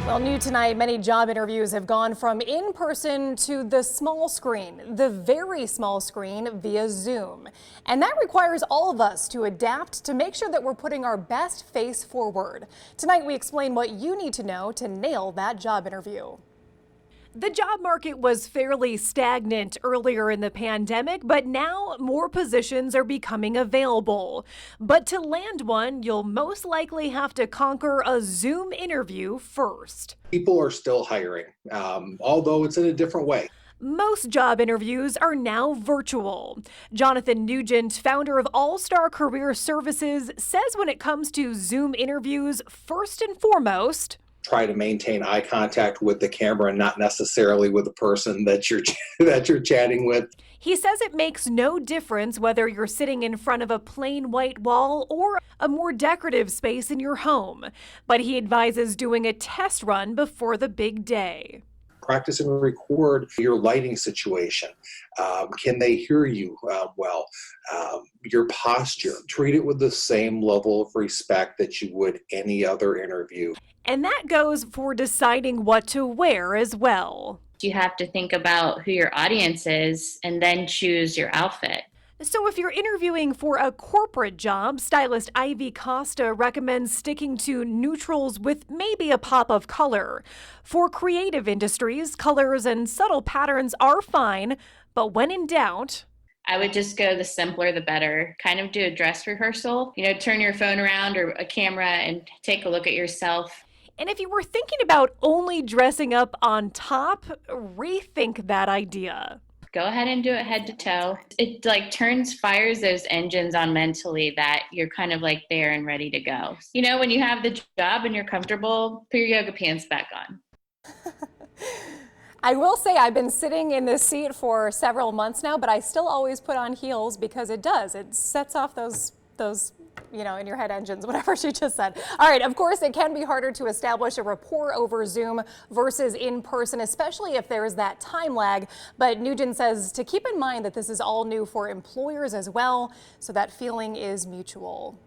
Well, new tonight, many job interviews have gone from in-person to the small screen, the very small screen via Zoom. And that requires all of us to adapt to make sure that we're putting our best face forward. Tonight, we explain what you need to know to nail that job interview. The job market was fairly stagnant earlier in the pandemic, but now more positions are becoming available. But to land one, you'll most likely have to conquer a Zoom interview first. People are still hiring, although it's in a different way. Most job interviews are now virtual. Jonathan Nugent, founder of All Star Career Services, says when it comes to Zoom interviews, first and foremost, Try to maintain eye contact with the camera and not necessarily with the person that you're that you're chatting with. He says it makes no difference whether you're sitting in front of a plain white wall or a more decorative space in your home. But he advises doing a test run before the big day. Practice and record your lighting situation. Can they hear you well? Your posture. Treat it with the same level of respect that you would any other interview. And that goes for deciding what to wear as well. You have to think about who your audience is and then choose your outfit. So if you're interviewing for a corporate job, stylist Ivy Costa recommends sticking to neutrals with maybe a pop of color. For creative industries, colors and subtle patterns are fine, but when in doubt, I would just go the simpler the better. Kind of do a dress rehearsal. Turn your phone around or a camera and take a look at yourself. And if you were thinking about only dressing up on top, rethink that idea. Go ahead and do it head to toe. It fires those engines on mentally that you're kind of there and ready to go. When you have the job and you're comfortable, put your yoga pants back on. I will say I've been sitting in this seat for several months now, but I still always put on heels because it sets off those in your head engines, whatever she just said. All right, of course, it can be harder to establish a rapport over Zoom versus in person, especially if there's that time lag. But Nugent says to keep in mind that this is all new for employers as well, so that feeling is mutual.